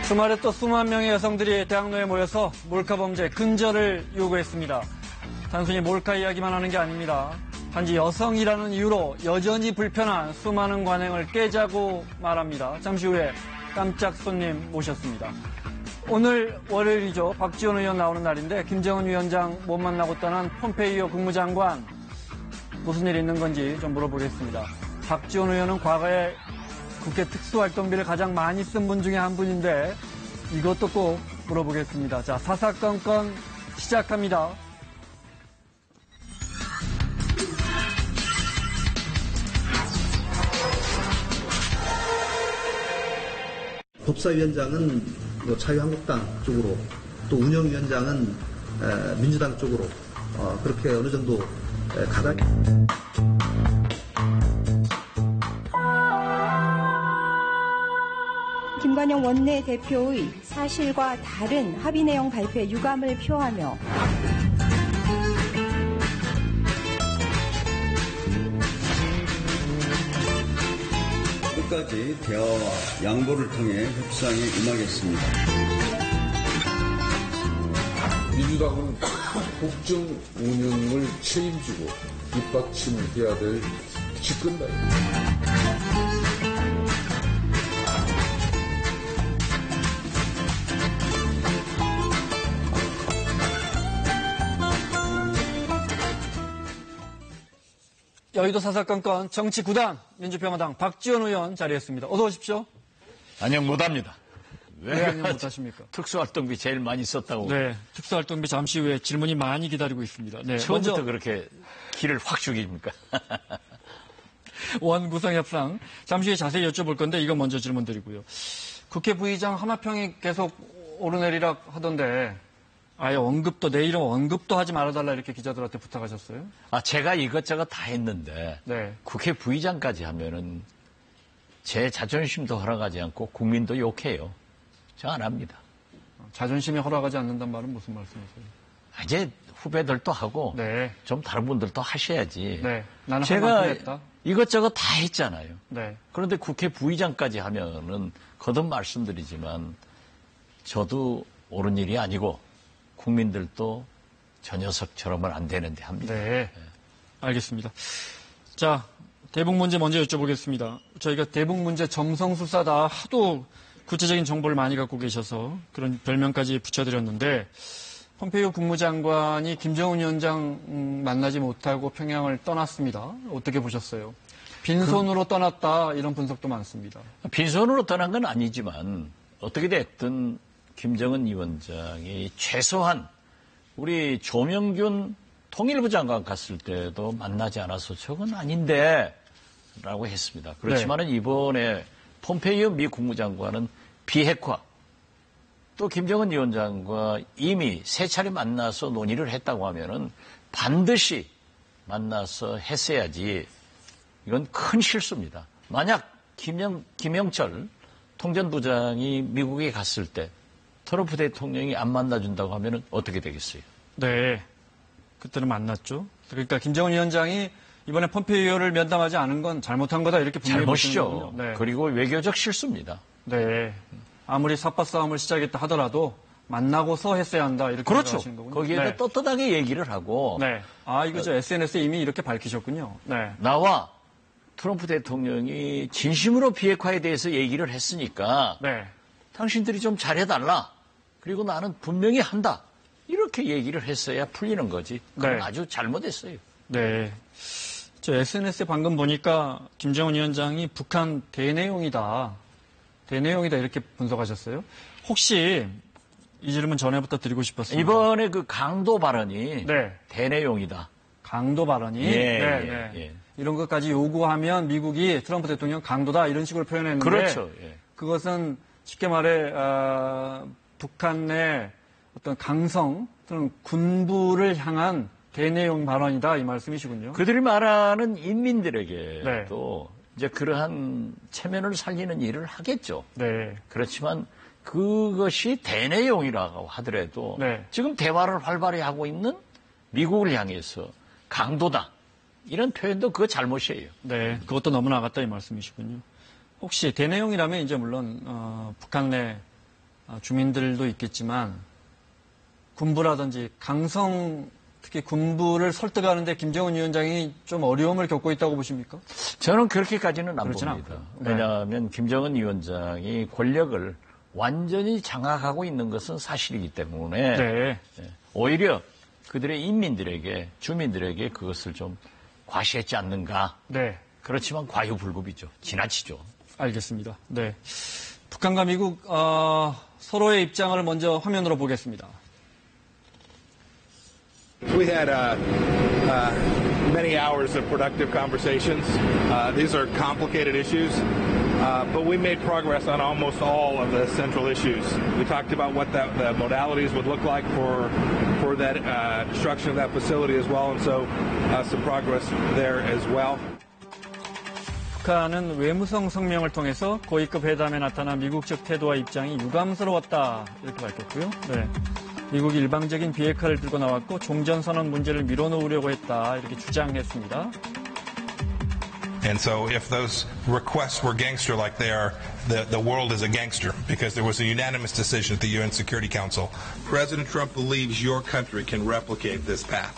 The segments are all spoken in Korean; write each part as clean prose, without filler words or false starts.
주말에 또 수만 명의 여성들이 대학로에 모여서 몰카범죄 근절을 요구했습니다. 단순히 몰카 이야기만 하는 게 아닙니다. 단지 여성이라는 이유로 여전히 불편한 수많은 관행을 깨자고 말합니다. 잠시 후에 깜짝 손님 모셨습니다. 오늘 월요일이죠. 박지원 의원 나오는 날인데 김정은 위원장 못 만나고 떠난 폼페이오 국무장관 무슨 일이 있는 건지 좀 물어보겠습니다. 박지원 의원은 과거에 국회 특수활동비를 가장 많이 쓴 분 중에 한 분인데 이것도 꼭 물어보겠습니다. 자, 사사건건 시작합니다. 법사위원장은 자유한국당 쪽으로 또 운영위원장은 민주당 쪽으로 그렇게 어느 정도 가다. 김관영 원내대표의 사실과 다른 합의 내용 발표에 유감을 표하며 끝까지 대화와 양보를 통해 협상에 임하겠습니다. 민주당은 국정 운영을 책임지고 뒷받침해야 될 집권당입니다. 여의도 사사건건 정치 9단 민주평화당 박지원 의원 자리했습니다. 어서 오십시오. 안녕 못합니다. 왜 안녕 못하십니까? 특수활동비 제일 많이 썼다고. 네, 특수활동비 잠시 후에 질문이 많이 기다리고 있습니다. 네, 처음부터 먼저 그렇게 길을 확 죽입니까? 원구성협상 잠시 후에 자세히 여쭤볼 건데 이거 먼저 질문 드리고요. 국회 부의장 하마평이 계속 오르내리락 하던데 아예 언급도 내 이름 언급도 하지 말아달라 이렇게 기자들한테 부탁하셨어요? 제가 이것저것 다 했는데 네. 국회 부의장까지 하면은 제 자존심도 허락하지 않고 국민도 욕해요. 저 안 합니다. 자존심이 허락하지 않는다는 말은 무슨 말씀이세요? 이제 후배들도 하고 네. 좀 다른 분들도 하셔야지. 네. 나는 제가 했다. 이것저것 다 했잖아요. 네. 그런데 국회 부의장까지 하면은 거듭 말씀드리지만 저도 옳은 일이 아니고 국민들도 저 녀석처럼은 안 되는데 합니다. 네. 알겠습니다. 자, 대북 문제 먼저 여쭤보겠습니다. 저희가 대북 문제 점성술사다 하도 구체적인 정보를 많이 갖고 계셔서 그런 별명까지 붙여드렸는데 폼페이오 국무장관이 김정은 위원장 만나지 못하고 평양을 떠났습니다. 어떻게 보셨어요? 빈손으로 떠났다 이런 분석도 많습니다. 빈손으로 떠난 건 아니지만 어떻게 됐든 김정은 위원장이 최소한 우리 조명균 통일부 장관 갔을 때도 만나지 않아서 저건 아닌데 라고 했습니다. 그렇지만은 이번에 폼페이오 미 국무장관은 비핵화 또 김정은 위원장과 이미 세 차례 만나서 논의를 했다고 하면은 반드시 만나서 했어야지 이건 큰 실수입니다. 만약 김영철 통전부장이 미국에 갔을 때 트럼프 대통령이 안 만나준다고 하면 어떻게 되겠어요? 네. 그때는 만났죠. 그러니까 김정은 위원장이 이번에 폼페이오를 면담하지 않은 건 잘못한 거다 이렇게 분명히 잘못이죠. 네. 그리고 외교적 실수입니다. 네. 아무리 삿바 싸움을 시작했다 하더라도 만나고서 했어야 한다 이렇게 그렇죠. 생각하시는 거군요. 거기에다 네. 떳떳하게 얘기를 하고 네. 이거 저 SNS에 이미 이렇게 밝히셨군요. 네. 나와 트럼프 대통령이 진심으로 비핵화에 대해서 얘기를 했으니까 네. 당신들이 좀 잘해달라. 그리고 나는 분명히 한다. 이렇게 얘기를 했어야 풀리는 거지. 그건 네. 아주 잘못했어요. 네. 저 SNS에 방금 보니까 김정은 위원장이 북한 대내용이다 이렇게 분석하셨어요. 혹시 이 질문 전에부터 드리고 싶었습니다. 이번에 그 강도 발언이 네. 대내용이다. 강도 발언이 예. 이런 것까지 요구하면 미국이 트럼프 대통령 강도다 이런 식으로 표현했는데 그렇죠. 예. 그것은 쉽게 말해 북한 내 어떤 강성 또는 군부를 향한 대내용 발언이다 이 말씀이시군요. 그들이 말하는 인민들에게도 네. 이제 그러한 체면을 살리는 일을 하겠죠. 네. 그렇지만 그것이 대내용이라고 하더라도 네. 지금 대화를 활발히 하고 있는 미국을 향해서 강도다. 이런 표현도 그거 잘못이에요. 네. 그것도 너무 나갔다 이 말씀이시군요. 혹시 대내용이라면 이제 물론 북한 내 주민들도 있겠지만 군부라든지 강성 특히 군부를 설득하는데 김정은 위원장이 좀 어려움을 겪고 있다고 보십니까? 저는 그렇게까지는 안 그렇진 봅니다. 않고요. 왜냐하면 김정은 위원장이 권력을 완전히 장악하고 있는 것은 사실이기 때문에 네. 오히려 그들의 인민들에게 주민들에게 그것을 좀 과시했지 않는가. 네. 그렇지만 과유불급이죠. 지나치죠. 알겠습니다. 네. 북한과 미국 서로의 입장을 먼저 화면으로 보겠습니다. We had many hours of productive conversations. These are complicated issues, but we made progress on almost all of the central issues. We talked about what the modalities would look like for that destruction of that facility as well, and so some progress there as well. 북한은 외무성 성명을 통해서 고위급 회담에 나타난 미국 측 태도와 입장이 유감스러웠다 이렇게 밝혔고요. 네. 미국이 일방적인 비핵화를 들고 나왔고 종전선언 문제를 밀어놓으려고 했다 이렇게 주장했습니다. And so if those requests were gangster-like they are, the world is a gangster because there was a unanimous decision at the UN Security Council. President Trump believes your country can replicate this path.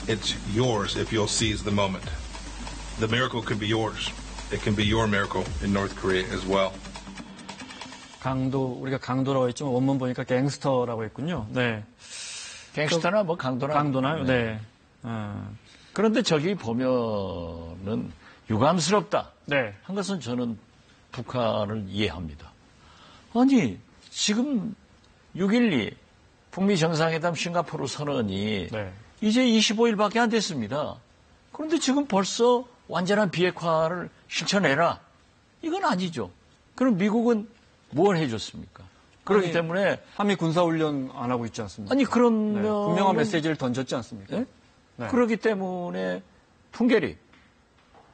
It's yours if you'll seize the moment. The miracle can be yours. It can be your miracle in North Korea as well. 우리가 강도라고 했지만 원문 보니까 갱스터라고 했군요. 네. 갱스터나 뭐 강도나. 강도나요? 네. 그런데 저기 보면은 유감스럽다. 네. 한 것은 저는 북한을 이해합니다. 아니, 지금 6.12 북미 정상회담 싱가포르 선언이 네. 이제 25일밖에 안 됐습니다. 그런데 지금 벌써 완전한 비핵화를 실천해라. 이건 아니죠. 그럼 미국은 뭘 해줬습니까? 그렇기 때문에 한미 군사훈련 안 하고 있지 않습니까? 아니 그러면 네, 분명한 메시지를 던졌지 않습니까? 네? 네. 그렇기 때문에 풍계리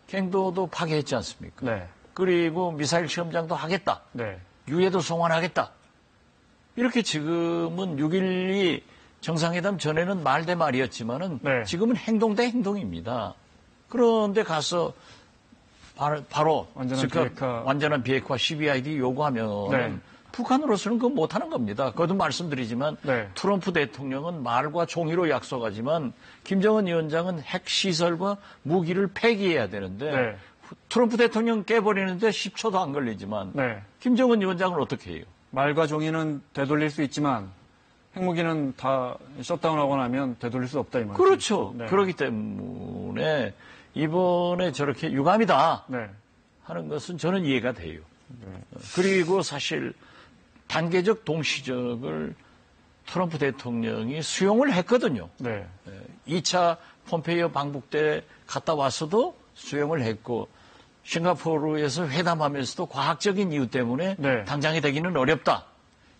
갱도도 파괴했지 않습니까? 네. 그리고 미사일 시험장도 하겠다. 네. 유해도 송환하겠다. 이렇게 지금은 6.12 정상회담 전에는 말 대 말이었지만은 네. 지금은 행동 대 행동입니다. 그런데 가서 바로 완전한 비핵화 CBID 요구하면 네. 북한으로서는 그거 못하는 겁니다. 그것도 말씀드리지만 네. 트럼프 대통령은 말과 종이로 약속하지만 김정은 위원장은 핵시설과 무기를 폐기해야 되는데 네. 트럼프 대통령 깨버리는데 10초도 안 걸리지만 네. 김정은 위원장은 어떻게 해요? 말과 종이는 되돌릴 수 있지만 핵무기는 다 셧다운하고 나면 되돌릴 수 없다 이 말이죠. 그렇죠. 네. 그렇기 때문에 이번에 저렇게 유감이다 네. 하는 것은 저는 이해가 돼요. 그리고 사실 단계적 동시적을 트럼프 대통령이 수용을 했거든요. 네. 2차 폼페이오 방북 때 갔다 와서도 수용을 했고 싱가포르에서 회담하면서도 과학적인 이유 때문에 네. 당장이 되기는 어렵다.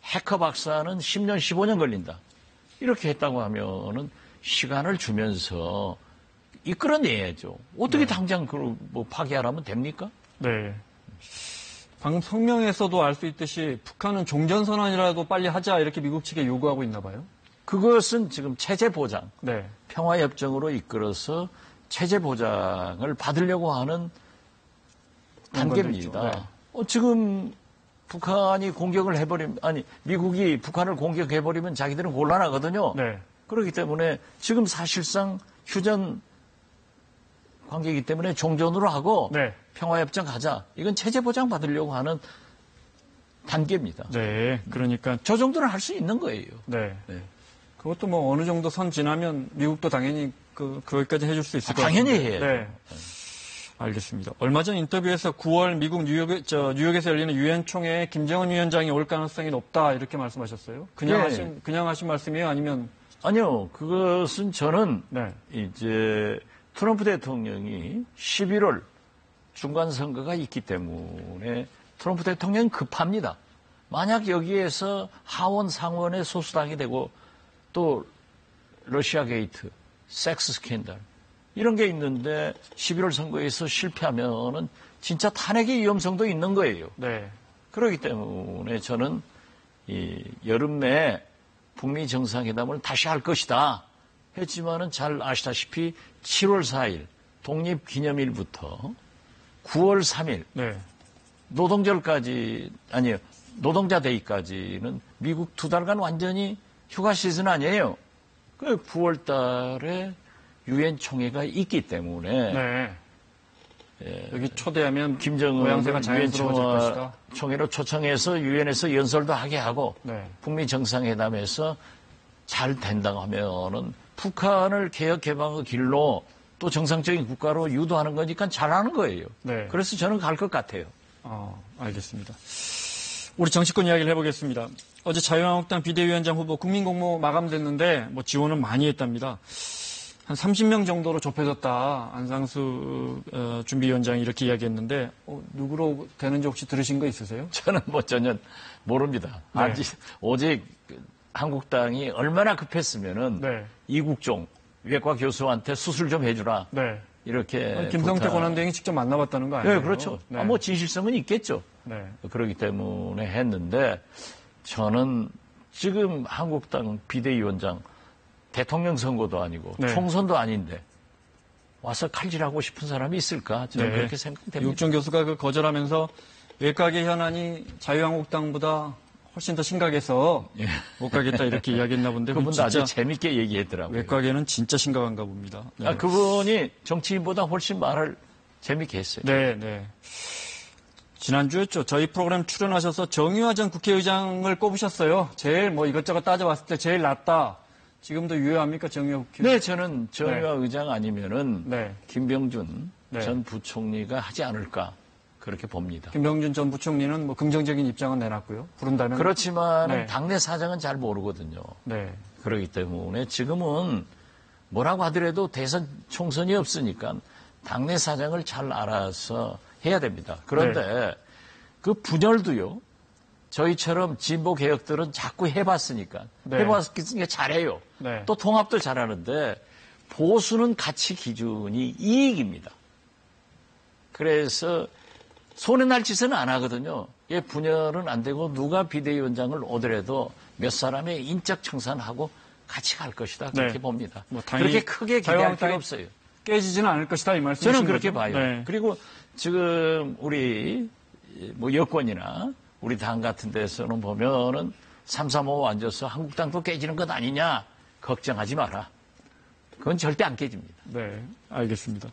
해커 박사는 10년, 15년 걸린다. 이렇게 했다고 하면은 시간을 주면서 이끌어내야죠. 어떻게 당장 그걸 뭐 파기하라면 됩니까? 네. 방금 성명에서도 알 수 있듯이 북한은 종전선언이라도 빨리 하자 이렇게 미국 측에 요구하고 있나 봐요. 그것은 지금 체제 보장, 네. 평화협정으로 이끌어서 체제 보장을 받으려고 하는 단계입니다. 네. 지금 북한이 공격을 해버리면, 미국이 북한을 공격해버리면 자기들은 곤란하거든요. 네. 그렇기 때문에 지금 사실상 휴전 관계이기 때문에 종전으로 하고 네. 평화협정 가자. 이건 체제 보장 받으려고 하는 단계입니다. 네. 그러니까 저 정도는 할 수 있는 거예요. 네. 네. 그것도 뭐 어느 정도 선 지나면 미국도 당연히 그거까지 해줄 수 있을 것 같아요. 당연히 해야죠. 네. 알겠습니다. 얼마 전 인터뷰에서 9월 미국 뉴욕에서 열리는 유엔 총회에 김정은 위원장이 올 가능성이 높다 이렇게 말씀하셨어요. 그냥 하신 말씀이에요? 아니면? 아니요. 그것은 저는 네. 이제 트럼프 대통령이 11월 중간선거가 있기 때문에 트럼프 대통령은 급합니다. 만약 여기에서 하원 상원의 소수당이 되고 또 러시아 게이트, 섹스 스캔들 이런 게 있는데 11월 선거에서 실패하면은 진짜 탄핵의 위험성도 있는 거예요. 네. 그렇기 때문에 저는 이 여름 내에 북미 정상회담을 다시 할 것이다 했지만은 잘 아시다시피 7월 4일 독립기념일부터 9월 3일 네. 노동절까지 아니요 노동자 데이까지는 미국 2달간 완전히 휴가 시즌 아니에요. 그 9월 달에 유엔 총회가 있기 때문에 네. 여기 초대하면 김정은을 모양새가 유엔 자연스러워질 것이다. 총회로 초청해서 유엔에서 연설도 하게 하고 네. 북미 정상회담에서 잘 된다고 하면은 북한을 개혁 개방의 길로 또 정상적인 국가로 유도하는 거니까 잘하는 거예요. 네. 그래서 저는 갈 것 같아요. 알겠습니다. 우리 정치권 이야기를 해보겠습니다. 어제 자유한국당 비대위원장 후보 국민공모 마감됐는데 뭐 지원은 많이 했답니다. 한 30명 정도로 좁혀졌다. 안상수 준비위원장이 이렇게 이야기했는데 누구로 되는지 혹시 들으신 거 있으세요? 저는 뭐 전혀 모릅니다. 네. 오직 한국당이 얼마나 급했으면은 네. 이국종 외과 교수한테 수술 좀 해주라. 네. 이렇게 김성태 부탁. 권한대행이 직접 만나봤다는 거 아니에요? 네, 그렇죠. 네. 뭐 진실성은 있겠죠. 네. 그렇기 때문에 했는데 저는 지금 한국당 비대위원장 대통령 선거도 아니고 네. 총선도 아닌데 와서 칼질하고 싶은 사람이 있을까? 저는 그렇게 생각됩니다. 이국종 교수가 그 거절하면서 외과계 현안이 자유한국당보다 훨씬 더 심각해서 못 가겠다 이렇게 이야기했나 본데 그분도 아주 진짜 재밌게 얘기했더라고요. 외과계는 진짜 심각한가 봅니다. 네. 그분이 정치인보다 훨씬 말을 재밌게 했어요. 네, 네. 지난주였죠. 저희 프로그램 출연하셔서 정의화 전 국회의장을 꼽으셨어요. 제일 뭐 이것저것 따져봤을 때 제일 낫다. 지금도 유효합니까, 정의화 국회? 네, 저는 정의화 의장 아니면은 네. 김병준 네. 전 부총리가 하지 않을까 그렇게 봅니다. 김병준 전 부총리는 뭐 긍정적인 입장은 내놨고요. 부른다면. 그렇지만 네. 당내 사정은 잘 모르거든요. 네. 그렇기 때문에 지금은 뭐라고 하더라도 대선 총선이 없으니까 당내 사정을 잘 알아서 해야 됩니다. 그런데 그 분열도요. 저희처럼 진보 개혁들은 자꾸 해봤으니까 네. 해봤으니까 잘해요. 네. 또 통합도 잘하는데 보수는 가치 기준이 이익입니다. 그래서 손에 날 짓은 안 하거든요. 예, 분열은 안 되고 누가 비대위원장을 오더라도 몇 사람의 인적 청산하고 같이 갈 것이다. 그렇게 네. 봅니다. 뭐 그렇게 크게 기대할 필요 없어요. 깨지지는 않을 것이다 이 말씀이신 저는 그렇게 거죠? 봐요. 네. 그리고 지금 우리 뭐 여권이나 우리 당 같은 데서는 보면은 335 앉아서 한국당도 깨지는 것 아니냐 걱정하지 마라. 그건 절대 안 깨집니다. 네, 알겠습니다.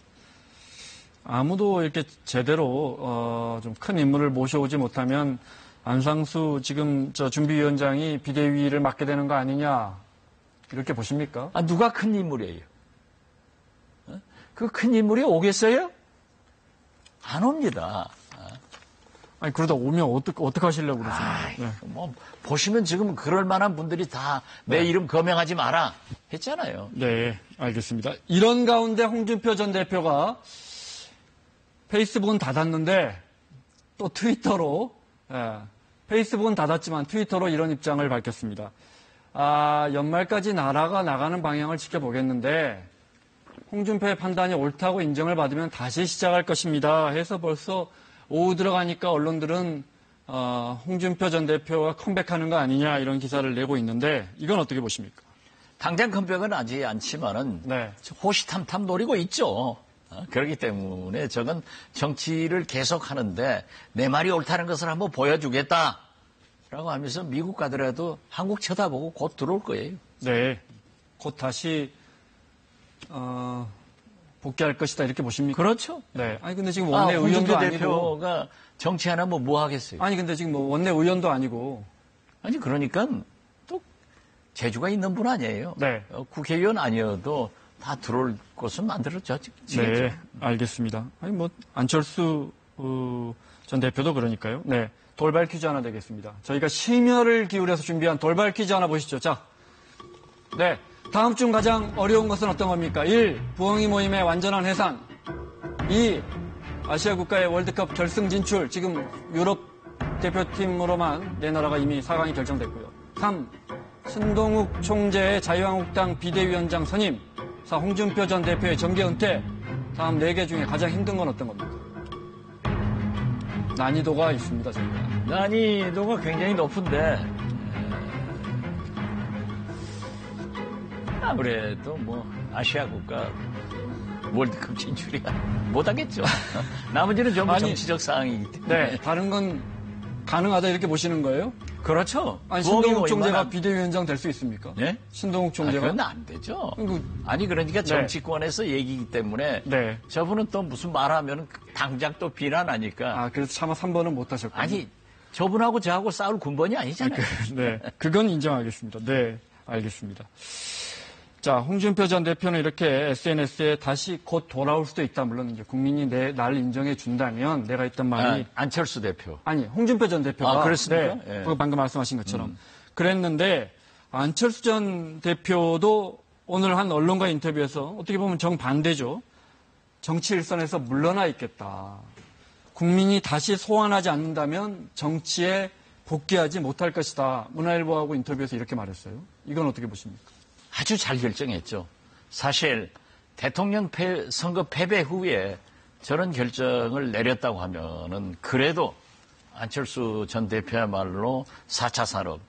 아무도 이렇게 제대로 좀 큰 인물을 모셔오지 못하면 안상수 지금 저 준비위원장이 비대위를 맡게 되는 거 아니냐 이렇게 보십니까? 누가 큰 인물이에요? 그 큰 인물이 오겠어요? 안 옵니다. 아니 그러다 오면 어떻게 하시려고 그러십니까? 네. 뭐 보시면 지금 그럴 만한 분들이 다 내 이름 거명하지 마라 했잖아요. 네, 알겠습니다. 이런 가운데 홍준표 전 대표가 페이스북은 닫았는데 또 트위터로 페이스북은 닫았지만 트위터로 이런 입장을 밝혔습니다. 연말까지 나라가 나가는 방향을 지켜보겠는데 홍준표의 판단이 옳다고 인정을 받으면 다시 시작할 것입니다. 해서 벌써 오후 들어가니까 언론들은 홍준표 전 대표가 컴백하는 거 아니냐 이런 기사를 내고 있는데 이건 어떻게 보십니까? 당장 컴백은 하지 않지만은 네. 호시탐탐 노리고 있죠. 그렇기 때문에 저건 정치를 계속하는데 내 말이 옳다는 것을 한번 보여주겠다라고 하면서 미국 가더라도 한국 쳐다보고 곧 들어올 거예요. 네, 곧 다시 복귀할 것이다 이렇게 보십니까? 그렇죠. 네. 아니 근데 지금 원내 의원도 홍준표 아니고. 대표가 정치하면 뭐 하겠어요? 아니 근데 지금 뭐 원내 의원도 아니고. 아니 그러니까 또 재주가 있는 분 아니에요. 네. 국회의원 아니어도 다 들어올 곳은 만들어지겠죠. 네, 알겠습니다. 아니 뭐 안철수 전 대표도 그러니까요. 네, 돌발 퀴즈 하나 되겠습니다. 저희가 심혈을 기울여서 준비한 돌발 퀴즈 하나 보시죠. 자, 네, 다음 중 가장 어려운 것은 어떤 겁니까? 1. 부엉이 모임의 완전한 해산. 2. 아시아 국가의 월드컵 결승 진출. 지금 유럽 대표팀으로만 네 나라가 이미 4강이 결정됐고요. 3. 신동욱 총재의 자유한국당 비대위원장 선임. 4. 홍준표 전 대표의 정계 은퇴. 다음 4개 중에 가장 힘든 건 어떤 겁니까? 난이도가 있습니다, 저희가. 난이도가 굉장히 높은데 아무래도 뭐 아시아 국가 월드컵 진출이야 못하겠죠. 나머지는 전부 아니, 정치적 사항이기 때문에. 네, 다른 건 가능하다 이렇게 보시는 거예요? 그렇죠. 아니, 부엉이 신동욱 모임만 총재가 안- 비대위원장 될 수 있습니까? 예? 신동욱 총재가. 그건 안 되죠. 이거- 아니 그러니까 네. 정치권에서 얘기이기 때문에 네. 저분은 또 무슨 말하면 당장 또 비난하니까. 아, 그래서 차마 3번은 못 하셨군요. 아니 저분하고 저하고 싸울 군번이 아니잖아요. 네. 그건 인정하겠습니다. 네. 알겠습니다. 자, 홍준표 전 대표는 이렇게 SNS에 다시 곧 돌아올 수도 있다. 물론 이제 국민이 날 인정해 준다면 내가 했던 말이 안철수 대표. 아니, 홍준표 전 대표가. 아, 그렇습니까? 네. 예. 그거 방금 말씀하신 것처럼. 그랬는데, 안철수 전 대표도 오늘 한 언론과 인터뷰에서 어떻게 보면 정반대죠. 정치 일선에서 물러나 있겠다. 국민이 다시 소환하지 않는다면 정치에 복귀하지 못할 것이다. 문화일보하고 인터뷰에서 이렇게 말했어요. 이건 어떻게 보십니까? 아주 잘 결정했죠. 사실 대통령 선거 패배 후에 저런 결정을 내렸다고 하면은 그래도 안철수 전 대표야말로 4차 산업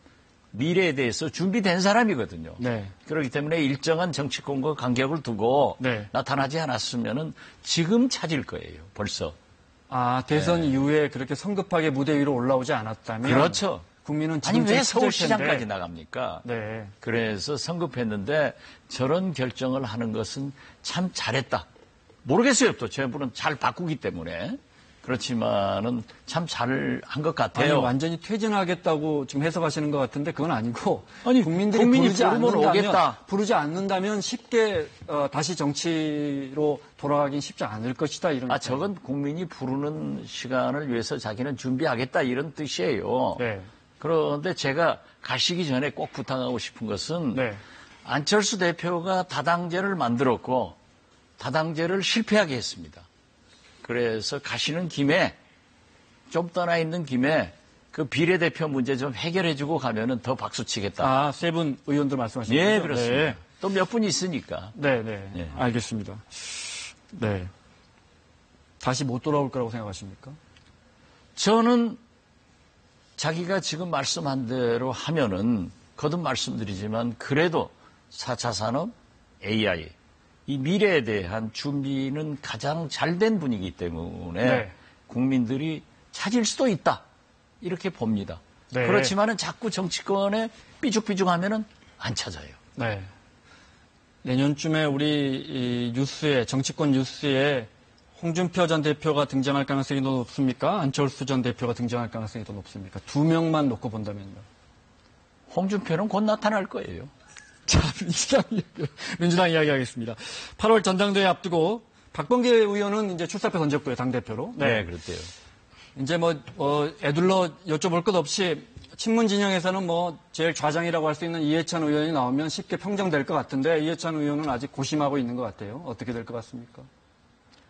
미래에 대해서 준비된 사람이거든요. 네. 그렇기 때문에 일정한 정치권과 간격을 두고 네. 나타나지 않았으면은 지금 찾을 거예요. 벌써. 아, 대선 이후에 그렇게 성급하게 무대 위로 올라오지 않았다면. 그렇죠. 국민은 아니 지금 왜 찾을 서울시장까지 텐데. 나갑니까? 네. 그래서 성급했는데 저런 결정을 하는 것은 참 잘했다. 모르겠어요. 또 저분은 잘 바꾸기 때문에. 그렇지만은 참 잘 한 것 아니, 같아요. 완전히 퇴진하겠다고 지금 해석하시는 것 같은데 그건 아니고 아니, 국민들이 국민이 부르지 부르면 않는다면, 오겠다. 부르지 않는다면 쉽게 다시 정치로 돌아가긴 쉽지 않을 것이다 이런. 저건 국민이 부르는 시간을 위해서 자기는 준비하겠다 이런 뜻이에요. 네. 그런데 제가 가시기 전에 꼭 부탁하고 싶은 것은 네. 안철수 대표가 다당제를 만들었고 다당제를 실패하게 했습니다. 그래서 가시는 김에 좀 떠나 있는 김에 그 비례대표 문제 좀 해결해주고 가면은 더 박수 치겠다. 아, 세 분 의원들 말씀하시는 거죠? 예, 그렇습니다. 네. 또 몇 분 있으니까. 네, 네. 네. 알겠습니다. 네. 다시 못 돌아올 거라고 생각하십니까? 저는 자기가 지금 말씀한 대로 하면은 거듭 말씀드리지만 그래도 4차 산업, AI 이 미래에 대한 준비는 가장 잘된 분이기 때문에 네. 국민들이 찾을 수도 있다. 이렇게 봅니다. 네. 그렇지만은 자꾸 정치권에 삐죽삐죽하면은 안 찾아요. 네. 내년쯤에 우리 이 뉴스에 정치권 뉴스에 홍준표 전 대표가 등장할 가능성이 더 높습니까? 안철수 전 대표가 등장할 가능성이 더 높습니까? 두 명만 놓고 본다면요. 홍준표는 곧 나타날 거예요. 자, 민주당 이야기하겠습니다. 8월 전당대회 앞두고 박범계 의원은 이제 출사표 던졌고요, 당대표로. 네, 그렇대요. 이제 애둘러 여쭤볼 것 없이 친문 진영에서는 제일 좌장이라고 할 수 있는 이해찬 의원이 나오면 쉽게 평정될 것 같은데 이해찬 의원은 아직 고심하고 있는 것 같아요. 어떻게 될 것 같습니까?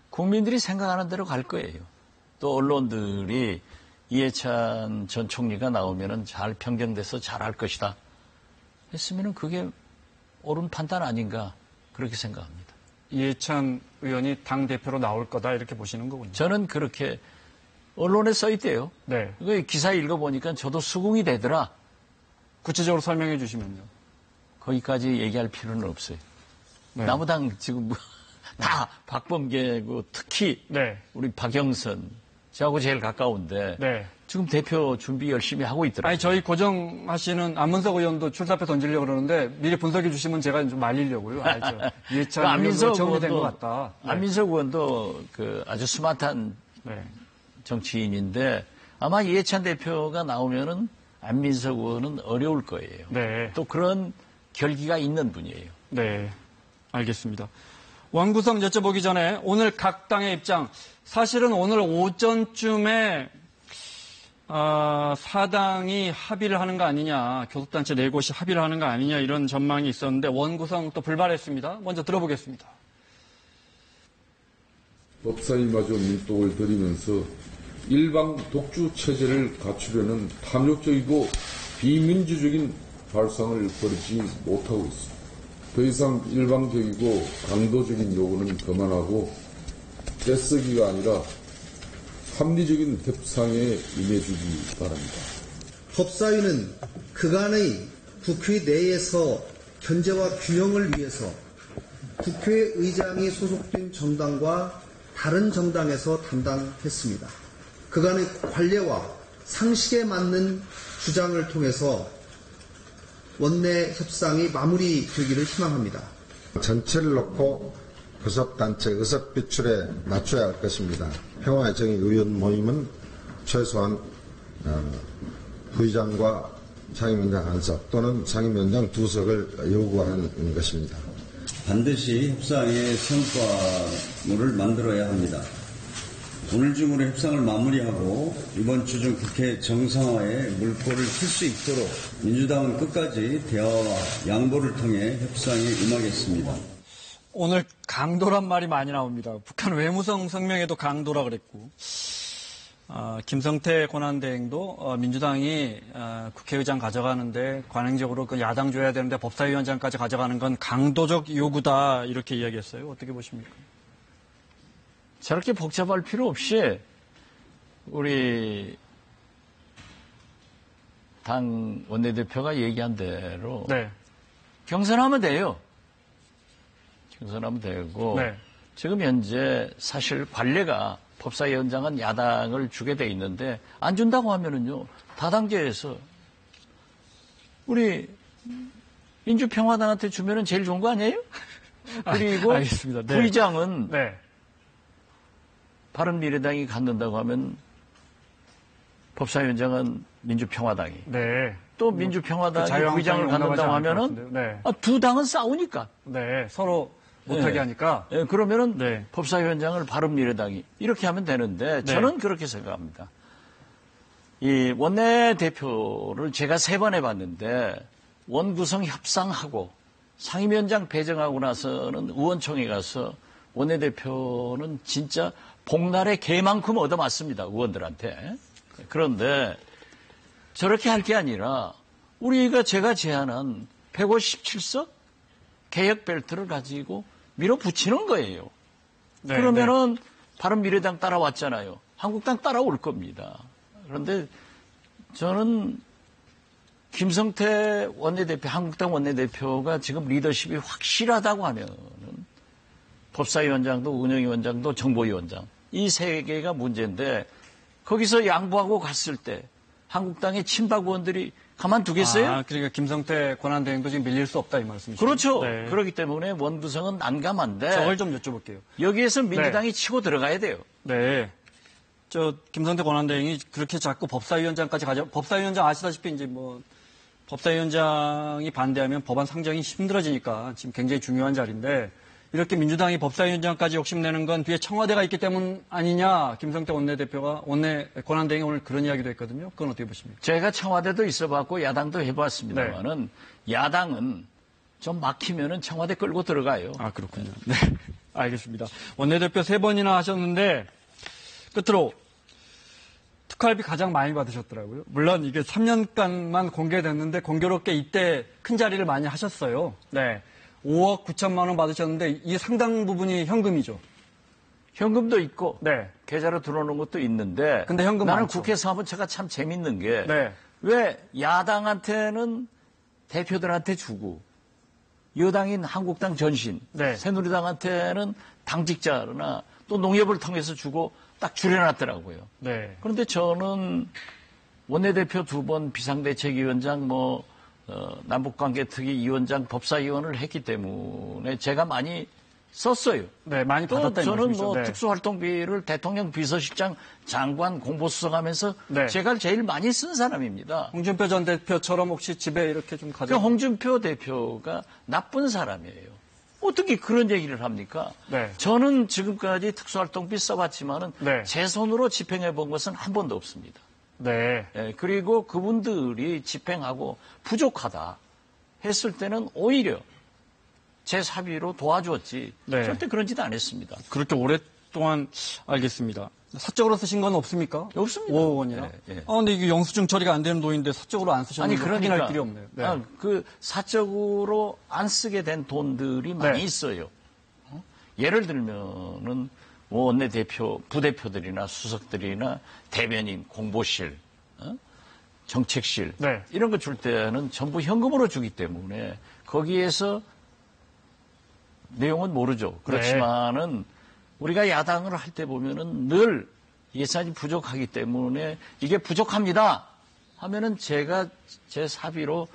국민들이 생각하는 대로 갈 거예요. 또 언론들이 이해찬 전 총리가 나오면은 잘 평정돼서 잘할 것이다. 했으면은 그게 옳은 판단 아닌가 그렇게 생각합니다. 이해찬 의원이 당 대표로 나올 거다 이렇게 보시는 거군요. 저는 그렇게 언론에 써 있대요. 네. 그 기사 읽어보니까 저도 수긍이 되더라. 구체적으로 설명해 주시면요. 거기까지 얘기할 필요는 없어요. 네. 나무당 지금 다 박범계고 특히 네. 우리 박영선 저하고 제일 가까운데 네. 지금 대표 준비 열심히 하고 있더라고요. 아니 저희 고정하시는 안문석 의원도 출사표 던지려고 그러는데 미리 분석해 주시면 제가 좀 말리려고요. 알죠. 이해찬 의원도 정리된 것 같다. 네. 안민석 의원도 아주 스마트한 네. 정치인인데 아마 이해찬 대표가 나오면은 안민석 의원은 어려울 거예요. 네. 또 그런 결기가 있는 분이에요. 네. 알겠습니다. 원구성 여쭤보기 전에 오늘 각 당의 입장, 사실은 오늘 오전쯤에 사당이 합의를 하는 거 아니냐, 교섭단체 4곳이 합의를 하는 거 아니냐 이런 전망이 있었는데 원구성 또 불발했습니다. 먼저 들어보겠습니다. 법사위마저 민독을 들이면서 일방 독주 체제를 갖추려는 탐욕적이고 비민주적인 발상을 벌이지 못하고 있습니다. 더 이상 일방적이고 강도적인 요구는 그만하고 떼쓰기가 아니라 합리적인 협상에 임해주기 바랍니다. 법사위는 그간의 국회 내에서 견제와 균형을 위해서 국회의장이 소속된 정당과 다른 정당에서 담당했습니다. 그간의 관례와 상식에 맞는 주장을 통해서 원내 협상이 마무리되기를 희망합니다. 전체를 놓고 교섭단체 의석 비출에 맞춰야 할 것입니다. 평화의 정의 의원 모임은 최소한 부의장과 상임위원장 한 석 또는 상임위원장 2석을 요구하는 것입니다. 반드시 협상의 성과물을 만들어야 합니다. 오늘 중으로 협상을 마무리하고 이번 주 중 국회 정상화에 물꼬를 틀 수 있도록 민주당은 끝까지 대화와 양보를 통해 협상에 임하겠습니다. 오늘 강도란 말이 많이 나옵니다. 북한 외무성 성명에도 강도라 그랬고, 김성태 권한대행도 민주당이 국회의장 가져가는데 관행적으로 그 야당 줘야 되는데 법사위원장까지 가져가는 건 강도적 요구다 이렇게 이야기했어요. 어떻게 보십니까? 저렇게 복잡할 필요 없이 우리 당 원내대표가 얘기한 대로 네. 경선하면 돼요. 경선하면 되고 네. 지금 현재 사실 관례가 법사위원장은 야당을 주게 돼 있는데 안 준다고 하면은요 다당제에서 우리 민주평화당한테 주면은 제일 좋은 거 아니에요? 그리고 알겠습니다. 네. 부의장은 네. 바른미래당이 갖는다고 하면 법사위원장은 민주평화당이 네. 또 민주평화당이 자유한국당이 부의장을 갖는다고 용납하지 않을 것 하면은 같은데요. 네. 두 당은 싸우니까. 네. 서로 못하게 네. 하니까. 네, 그러면은 네. 법사위원장을 바른미래당이 이렇게 하면 되는데 저는 그렇게 생각합니다. 이 원내대표를 제가 3번 해봤는데 원구성 협상하고 상임위원장 배정하고 나서는 의원총회 가서 원내대표는 진짜 복날의 개만큼 얻어맞습니다. 의원들한테. 그런데 저렇게 할 게 아니라 우리가 제가 제안한 157석 개혁 벨트를 가지고 밀어붙이는 거예요. 네, 그러면은 바른미래당 따라왔잖아요. 한국당 따라올 겁니다. 그런데 저는 김성태 원내대표, 한국당 원내대표가 지금 리더십이 확실하다고 하면은 법사위원장도 운영위원장도 정보위원장 이 3개가 문제인데 거기서 양보하고 갔을 때 한국당의 친박 의원들이 가만두겠어요? 그러니까 김성태 권한대행도 지금 밀릴 수 없다 이 말씀이시죠? 그렇죠. 네. 그렇기 때문에 원구성은 난감한데 저걸 좀 여쭤볼게요. 여기에서 민주당이 치고 들어가야 돼요. 네. 김성태 권한대행이 그렇게 자꾸 법사위원장까지 법사위원장 아시다시피 이제 법사위원장이 반대하면 법안 상정이 힘들어지니까 지금 굉장히 중요한 자리인데 이렇게 민주당이 법사위원장까지 욕심내는 건 뒤에 청와대가 있기 때문 아니냐. 김성태 원내대표가 권한대행이 오늘 그런 이야기도 했거든요. 그건 어떻게 보십니까? 제가 청와대도 있어봤고 야당도 해봤습니다만은 야당은 좀 막히면은 청와대 끌고 들어가요. 그렇군요. 네. 알겠습니다. 원내대표 3번이나 하셨는데 끝으로 특활비 가장 많이 받으셨더라고요. 물론 이게 3년간만 공개됐는데 공교롭게 이때 큰 자리를 많이 하셨어요. 네. 5억 9천만 원 받으셨는데 이 상당 부분이 현금이죠. 현금도 있고 네. 계좌로 들어오는 것도 있는데 근데 현금 나는 많죠. 국회 사무처가 참 재밌는 게 네. 왜 야당한테는 대표들한테 주고 여당인 한국당 전신 네. 새누리당한테는 당직자나 또 농협을 통해서 주고 딱 줄여놨더라고요. 네. 그런데 저는 원내대표 2번 비상대책위원장 남북관계특위위원장 법사위원을 했기 때문에 제가 많이 썼어요. 네, 많이 또 받았다는 저는 말씀이시죠. 네. 특수활동비를 대통령 비서실장 장관 공보수석하면서 네. 제가 제일 많이 쓴 사람입니다. 홍준표 전 대표처럼 혹시 집에 이렇게 좀 가져. 홍준표 대표가 나쁜 사람이에요. 어떻게 그런 얘기를 합니까? 네. 저는 지금까지 특수활동비 써봤지만은 네. 제 손으로 집행해 본 것은 한 번도 없습니다. 네. 그리고 그분들이 집행하고 부족하다 했을 때는 오히려 제 사비로 도와줬지 네. 절대 그런 짓 안 했습니다. 그렇게 오랫동안 알겠습니다. 사적으로 쓰신 건 없습니까? 없습니다. 5억 원이나? 네. 근데 이게 영수증 처리가 안 되는 돈인데 사적으로 안 쓰셨는데 확인할 길이 없네요. 네. 그 사적으로 안 쓰게 된 돈들이 많이 네. 있어요. 예를 들면은 원내대표, 부대표들이나 수석들이나 대변인, 공보실, 정책실 네. 이런 거 줄 때는 전부 현금으로 주기 때문에 거기에서 내용은 모르죠. 그렇지만은 우리가 야당을 할 때 보면은 늘 예산이 부족하기 때문에 이게 부족합니다 하면은 제가 제 사비로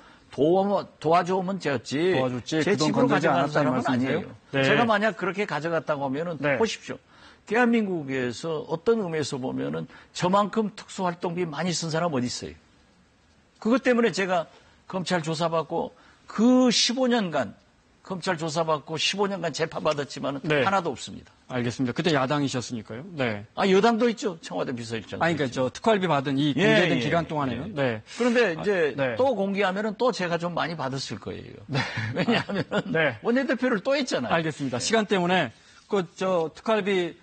도와주면 되었지. 도와줬지. 제 집으로 가져가는 사람은 아니에요. 네. 제가 만약 그렇게 가져갔다고 하면은 네. 보십시오. 대한민국에서 어떤 의미에서 보면은 저만큼 특수활동비 많이 쓴 사람 어디 있어요? 그것 때문에 제가 검찰 조사받고 그 15년간 검찰 조사받고 15년간 재판받았지만 네. 하나도 없습니다. 알겠습니다. 그때 야당이셨으니까요. 네. 여당도 있죠. 청와대 비서실장. 아니, 그러니까 저 특활비 받은 이 공개된 기간 동안에요. 네. 그런데 이제 네. 또 공개하면은 또 제가 좀 많이 받았을 거예요. 네. 왜냐하면 네. 원내대표를 또 했잖아요. 알겠습니다. 시간 때문에 특활비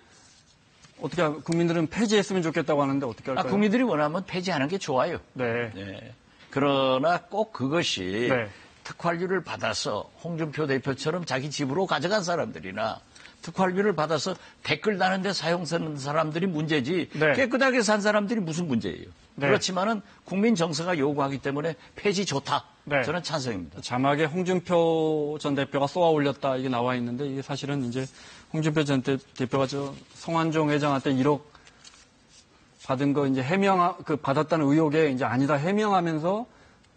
어떻게 국민들은 폐지했으면 좋겠다고 하는데 어떻게 할까요? 국민들이 원하면 폐지하는 게 좋아요. 네. 네. 그러나 꼭 그것이 네. 특활비를 받아서 홍준표 대표처럼 자기 집으로 가져간 사람들이나 특활비를 받아서 댓글 다는데 사용하는 사람들이 문제지 네. 깨끗하게 산 사람들이 무슨 문제예요. 네. 그렇지만은 국민 정서가 요구하기 때문에 폐지 좋다. 네. 저는 찬성입니다. 자막에 홍준표 전 대표가 쏘아 올렸다 이게 나와 있는데 이게 사실은 이제 홍준표 전 대표가 저 성완종 회장한테 1억 받은 거 이제 받았다는 의혹에 이제 아니다 해명하면서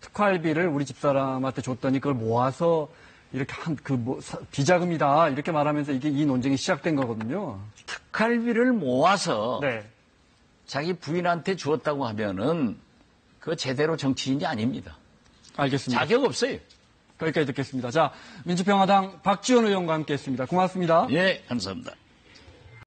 특활비를 우리 집사람한테 줬더니 그걸 모아서 이렇게 비자금이다 이렇게 말하면서 이 논쟁이 시작된 거거든요. 특활비를 모아서 네. 자기 부인한테 주었다고 하면은 그거 제대로 정치인이 아닙니다. 알겠습니다. 자격 없어요. 거기까지 듣겠습니다. 자, 민주평화당 박지원 의원과 함께했습니다. 고맙습니다. 예, 감사합니다.